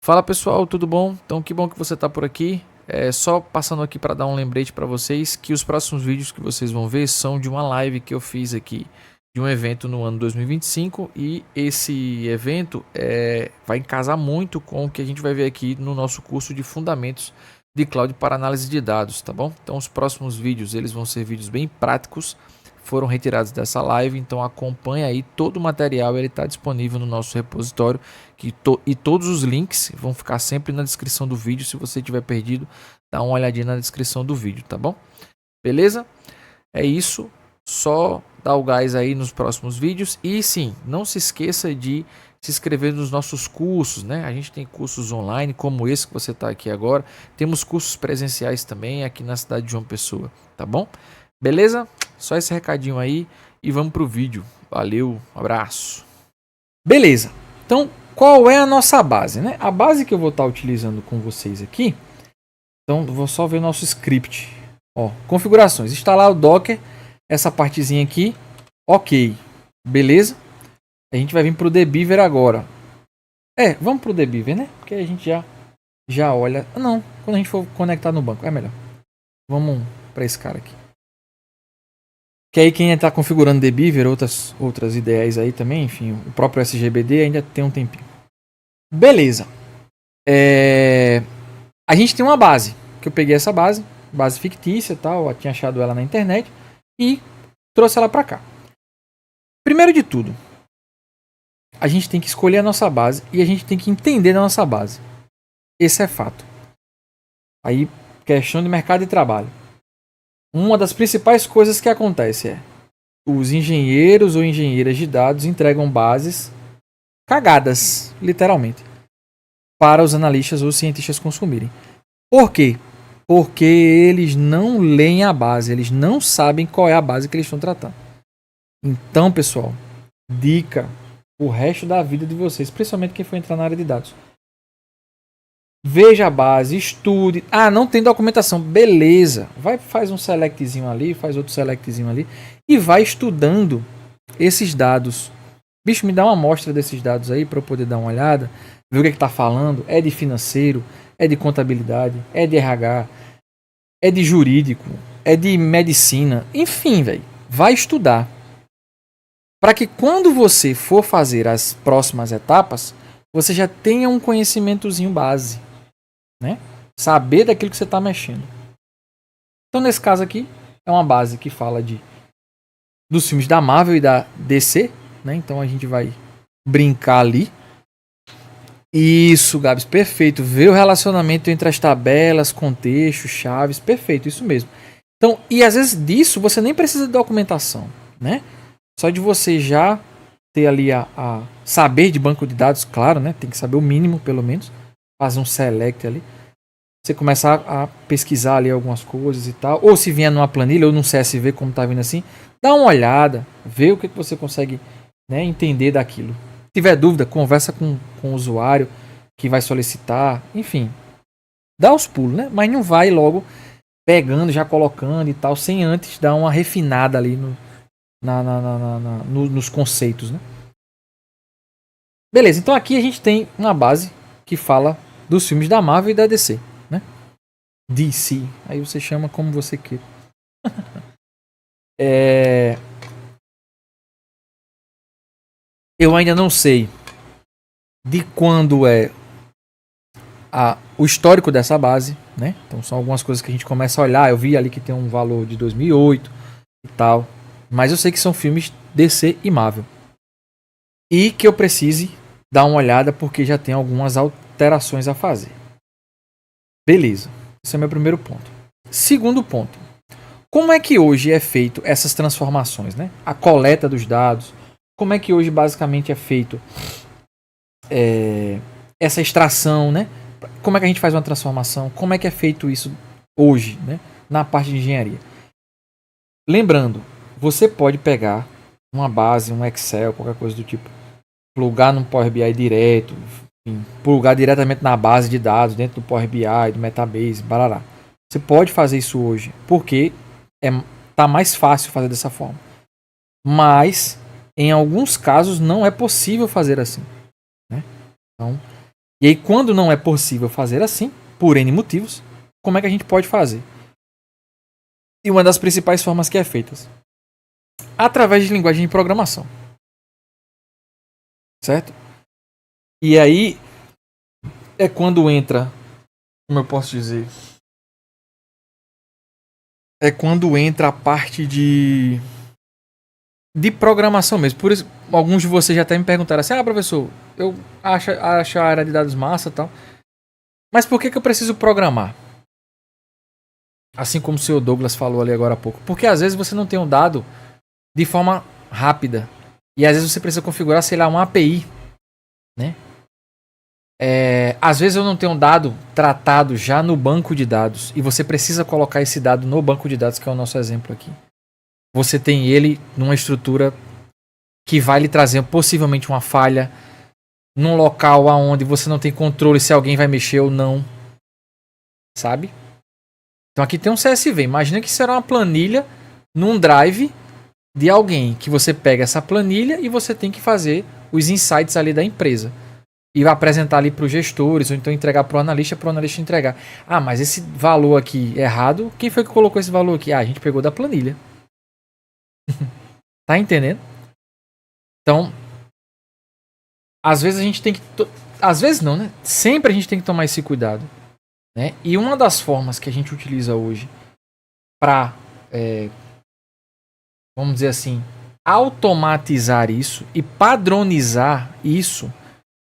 Fala pessoal, tudo bom? Então que bom que você está por aqui. Só passando aqui para dar um lembrete para vocês que os próximos vídeos que vocês vão ver são de uma live que eu fiz aqui de um evento no ano 2025 e esse evento vai casar muito com o que a gente vai ver aqui no nosso curso de Fundamentos de Cloud para Análise de Dados, tá bom? Então os próximos vídeos eles vão ser vídeos bem práticos, foram retirados dessa live, então acompanha aí todo o material, ele está disponível no nosso repositório e todos os links vão ficar sempre na descrição do vídeo. Se você tiver perdido, dá uma olhadinha na descrição do vídeo, tá bom? Beleza? É isso, só dá o gás aí nos próximos vídeos e sim, não se esqueça de se inscrever nos nossos cursos, né? A gente tem cursos online como esse que você está aqui agora, temos cursos presenciais também aqui na cidade de João Pessoa, tá bom? Beleza? Só esse recadinho aí e vamos pro vídeo. Valeu, abraço. Beleza. Então, qual é a nossa base, né? A base que eu vou estar utilizando com vocês aqui. Então, vou só ver o nosso script. Ó, configurações. Instalar o Docker, essa partezinha aqui. OK. Beleza? A gente vai vir pro Debeaver agora. Vamos pro Debeaver, né? Porque a gente já olha. Não, quando a gente for conectar no banco, é melhor. Vamos para esse cara aqui. Que aí quem está configurando Debeaver, outras ideias aí também, enfim, o próprio SGBD ainda tem um tempinho. Beleza. A gente tem uma base, que eu peguei essa base fictícia, tal, eu tinha achado ela na internet e trouxe ela para cá. Primeiro de tudo, a gente tem que escolher a nossa base e a gente tem que entender a nossa base. Esse é fato. Aí, questão de mercado de trabalho. Uma das principais coisas que acontece é os engenheiros ou engenheiras de dados entregam bases cagadas, literalmente, para os analistas ou cientistas consumirem. Por quê? Porque eles não leem a base, eles não sabem qual é a base que eles estão tratando. Então, pessoal, dica o resto da vida de vocês, principalmente quem for entrar na área de dados. Veja a base, estude. Não tem documentação. Beleza. Faz um selectzinho ali, faz outro selectzinho ali. E vai estudando esses dados. Bicho, me dá uma amostra desses dados aí para eu poder dar uma olhada. Ver o que está falando. É de financeiro, é de contabilidade, é de RH, é de jurídico, é de medicina. Enfim, velho. Vai estudar. Para que quando você for fazer as próximas etapas, você já tenha um conhecimentozinho base. Né? Saber daquilo que você está mexendo. Então, nesse caso aqui, é uma base que fala dos filmes da Marvel e da DC. Né? Então, a gente vai brincar ali. Isso, Gabs, perfeito. Ver o relacionamento entre as tabelas, contextos, chaves. Perfeito, isso mesmo. Então, e às vezes disso você nem precisa de documentação. Né? Só de você já ter ali a saber de banco de dados, claro, né? Tem que saber o mínimo, pelo menos. Fazer um select ali. Você começar a pesquisar ali algumas coisas e tal. Ou se vier numa planilha ou num CSV, como está vindo assim, dá uma olhada, vê o que você consegue, né, entender daquilo. Se tiver dúvida, conversa com o usuário que vai solicitar. Enfim, dá os pulos, né? Mas não vai logo pegando, já colocando e tal, sem antes dar uma refinada ali nos conceitos, né? Beleza, então aqui a gente tem uma base que fala dos filmes da Marvel e da DC, né? DC, aí você chama como você quer. Eu ainda não sei de quando é o histórico dessa base, né? Então são algumas coisas que a gente começa a olhar. Eu vi ali que tem um valor de 2008 e tal, mas eu sei que são filmes DC e Marvel. E que eu precise dar uma olhada porque já tem algumas alterações a fazer. Beleza, esse é o meu primeiro ponto. Segundo ponto, como é que hoje é feito essas transformações, né? A coleta dos dados, como é que hoje basicamente é feito essa extração, né? Como é que a gente faz uma transformação, como é que é feito isso hoje, né? Na parte de engenharia. Lembrando, você pode pegar uma base, um Excel, qualquer coisa do tipo, plugar no Power BI direto, enfim, plugar diretamente na base de dados, dentro do Power BI, do Metabase, barará. Você pode fazer isso hoje, porque tá mais fácil fazer dessa forma. Mas, em alguns casos, não é possível fazer assim. Né? Então, E aí, quando não é possível fazer assim, por N motivos, como é que a gente pode fazer? E uma das principais formas que é feita, através de linguagem de programação. Certo? E aí é quando entra, como eu posso dizer, é quando entra a parte de programação mesmo. Por isso, alguns de vocês já até me perguntaram assim: professor, eu acho a área de dados massa e tal, mas por que eu preciso programar? Assim como o senhor Douglas falou ali agora há pouco. Porque às vezes você não tem um dado de forma rápida. E às vezes você precisa configurar, sei lá, uma API, né? Às vezes eu não tenho um dado tratado já no banco de dados e você precisa colocar esse dado no banco de dados, que é o nosso exemplo aqui. Você tem ele numa estrutura que vai lhe trazer possivelmente uma falha num local onde você não tem controle se alguém vai mexer ou não, sabe? Então aqui tem um CSV. Imagina que será uma planilha num drive de alguém, que você pega essa planilha e você tem que fazer os insights ali da empresa. E vai apresentar ali para os gestores, ou então entregar para o analista entregar. Mas esse valor aqui errado, quem foi que colocou esse valor aqui? A gente pegou da planilha. Tá entendendo? Então, às vezes a gente tem que... Às vezes não, né? Sempre a gente tem que tomar esse cuidado. Né? E uma das formas que a gente utiliza hoje para, vamos dizer assim, automatizar isso e padronizar isso,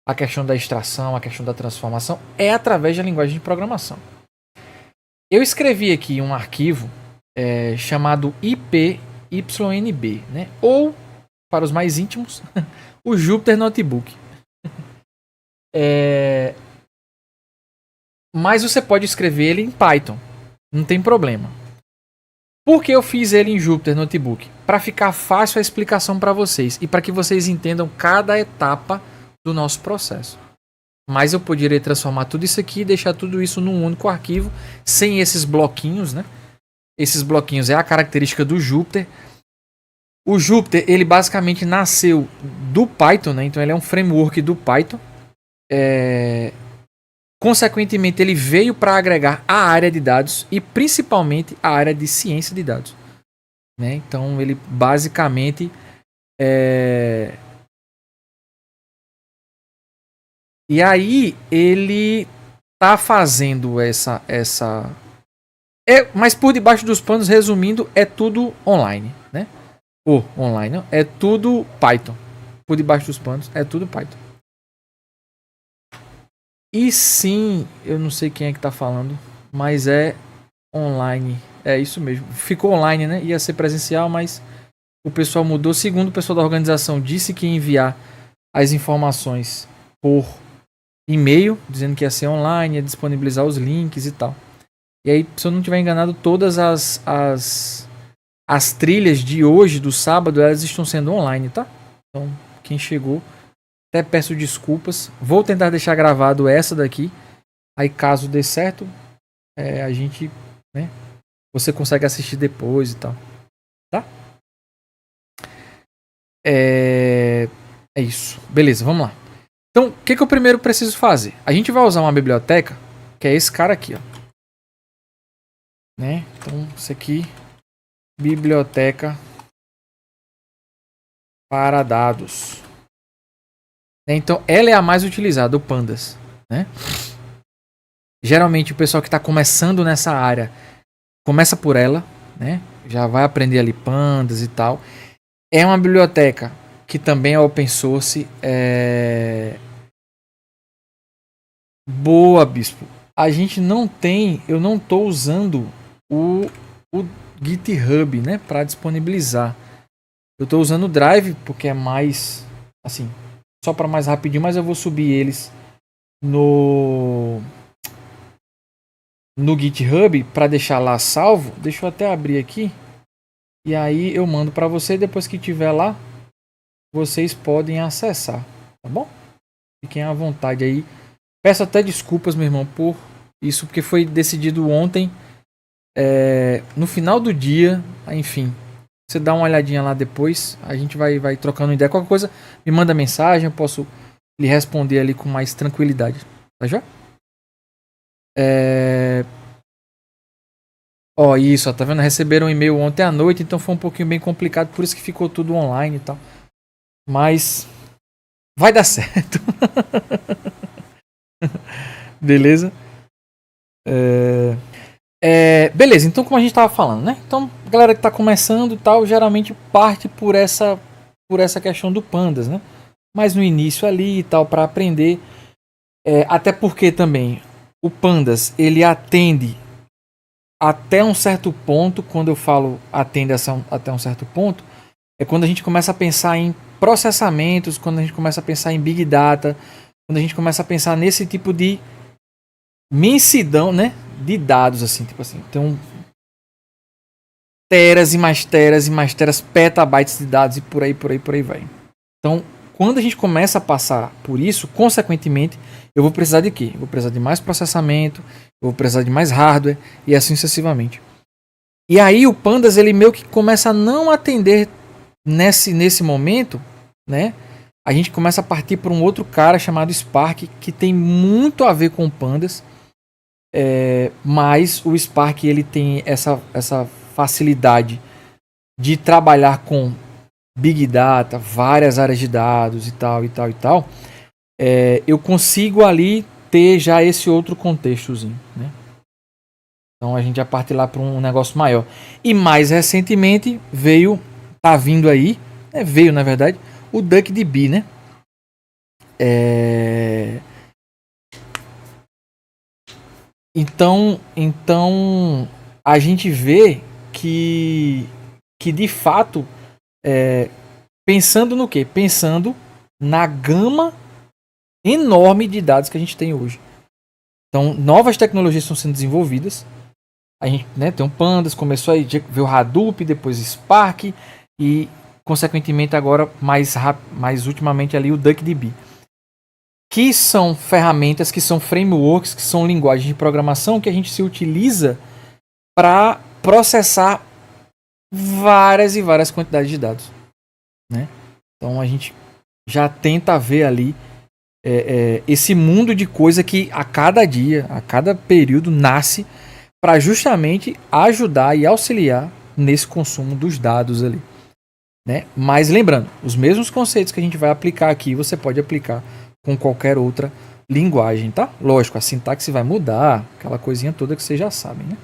a questão da extração, a questão da transformação, é através da linguagem de programação. Eu escrevi aqui um arquivo chamado IPYNB, né? Ou, para os mais íntimos, o Jupyter Notebook. Mas você pode escrever ele em Python, não tem problema. Por que eu fiz ele em Jupyter Notebook? Para ficar fácil a explicação para vocês e para que vocês entendam cada etapa do nosso processo. Mas eu poderia transformar tudo isso aqui e deixar tudo isso num único arquivo, sem esses bloquinhos, né? Esses bloquinhos é a característica do Jupyter. O Jupyter, ele basicamente nasceu do Python, né? Então ele é um framework do Python. Consequentemente, ele veio para agregar a área de dados e principalmente a área de ciência de dados. Né? Então ele basicamente E aí ele tá fazendo essa mas por debaixo dos panos, resumindo, é tudo online, né? Online, não, é tudo Python. Por debaixo dos panos é tudo Python. E sim, eu não sei quem é que tá falando, mas é online. É isso mesmo. Ficou online, né? Ia ser presencial, mas o pessoal mudou. Segundo o pessoal da organização, disse que ia enviar as informações por e-mail, dizendo que ia ser online, ia disponibilizar os links e tal. E aí, se eu não estiver enganado, todas as trilhas de hoje, do sábado, elas estão sendo online, tá? Então, quem chegou, até peço desculpas. Vou tentar deixar gravado essa daqui. Aí, caso dê certo, a gente, né? Você consegue assistir depois e tal. Tá? É isso. Beleza, vamos lá. Então, o que eu primeiro preciso fazer? A gente vai usar uma biblioteca, que é esse cara aqui, ó. Né? Então, isso aqui, biblioteca para dados. Então, ela é a mais utilizada, o Pandas, né? Geralmente, o pessoal que está começando nessa área começa por ela, né? Já vai aprender ali Pandas e tal. É uma biblioteca que também é open source. Boa, Bispo. A gente não tem, eu não estou usando o GitHub, né, para disponibilizar. Eu estou usando o Drive porque é mais, assim, só para mais rapidinho, mas eu vou subir eles no GitHub para deixar lá salvo. Deixa eu até abrir aqui. E aí eu mando para você, depois que tiver lá, vocês podem acessar, tá bom? Fiquem à vontade aí. Peço até desculpas, meu irmão, por isso, porque foi decidido ontem, no final do dia, enfim. Você dá uma olhadinha lá depois, a gente vai trocando ideia. Qualquer coisa, me manda mensagem, eu posso lhe responder ali com mais tranquilidade, Tá já? Ó, isso, ó, tá vendo? Receberam um e-mail ontem à noite, então foi um pouquinho bem complicado, por isso que ficou tudo online e tal. Mas vai dar certo. Beleza? Beleza, então como a gente tava falando, né? Então, a galera que tá começando e tal, geralmente parte por essa questão do Pandas, né? Mas no início ali e tal, para aprender. Até porque também o Pandas, ele atende até um certo ponto. Quando eu falo atende até um certo ponto, é quando a gente começa a pensar em processamentos, quando a gente começa a pensar em Big Data, quando a gente começa a pensar nesse tipo de imensidão, né, de dados, assim, tipo assim, então teras e mais teras e mais teras, petabytes de dados e por aí vai. Então, quando a gente começa a passar por isso, consequentemente, eu vou precisar de quê? Eu vou precisar de mais processamento, eu vou precisar de mais hardware e assim sucessivamente. E aí o Pandas, ele meio que começa a não atender nesse momento, né? A gente começa a partir por um outro cara chamado Spark, que tem muito a ver com o Pandas, mas o Spark ele tem essa facilidade de trabalhar com Big Data, várias áreas de dados e tal. Eu consigo ali ter já esse outro contextozinho, né? Então a gente já parte lá para um negócio maior. E mais recentemente tá vindo aí, veio na verdade, o DuckDB, né? Então a gente vê que de fato, pensando no quê? Pensando na gama enorme de dados que a gente tem hoje. Então, novas tecnologias estão sendo desenvolvidas. A gente, né, tem um Pandas, começou aí, veio o Hadoop, depois Spark e, consequentemente, agora, mais ultimamente ali, o DuckDB. Que são ferramentas, que são frameworks, que são linguagens de programação que a gente se utiliza para processar várias e várias quantidades de dados, né? Então a gente já tenta ver ali esse mundo de coisa que a cada dia, a cada período nasce para justamente ajudar e auxiliar nesse consumo dos dados ali, né? Mas lembrando, os mesmos conceitos que a gente vai aplicar aqui, você pode aplicar com qualquer outra linguagem, tá? Lógico, a sintaxe vai mudar, aquela coisinha toda que vocês já sabem, né?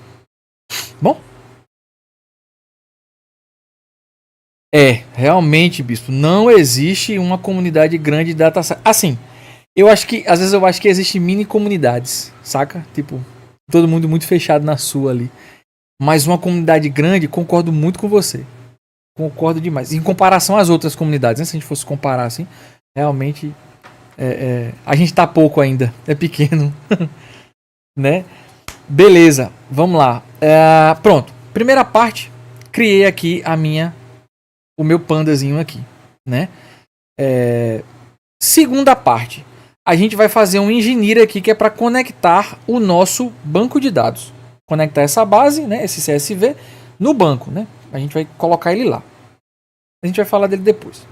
Bom, realmente, Bispo, não existe uma comunidade grande de data science. Assim, às vezes eu acho que existem mini comunidades, saca? Tipo, todo mundo muito fechado na sua ali. Mas uma comunidade grande, concordo muito com você. Concordo demais. Em comparação às outras comunidades, né? Se a gente fosse comparar assim, realmente a gente tá pouco ainda, é pequeno, né? Beleza, vamos lá. Pronto, primeira parte, criei aqui o meu pandazinho aqui, né? Segunda parte, a gente vai fazer um engineer aqui que é para conectar o nosso banco de dados. Conectar essa base, né, esse CSV, no banco, né? A gente vai colocar ele lá. A gente vai falar dele depois.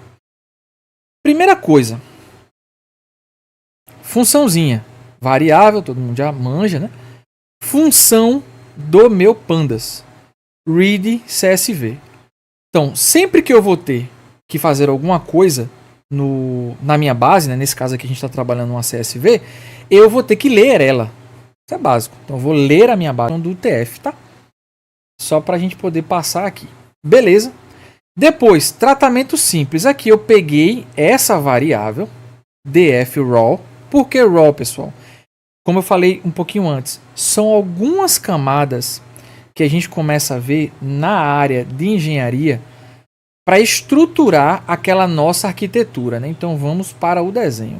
Primeira coisa, funçãozinha, variável, todo mundo já manja, né? Função do meu pandas, read CSV. Então, sempre que eu vou ter que fazer alguma coisa na minha base, né, nesse caso aqui a gente está trabalhando uma CSV, eu vou ter que ler ela. Isso é básico. Então eu vou ler a minha base do UTF, tá? Só para a gente poder passar aqui. Beleza. Depois, tratamento simples. Aqui eu peguei essa variável, df raw. Por que raw, pessoal? Como eu falei um pouquinho antes, são algumas camadas que a gente começa a ver na área de engenharia para estruturar aquela nossa arquitetura, né? Então vamos para o desenho.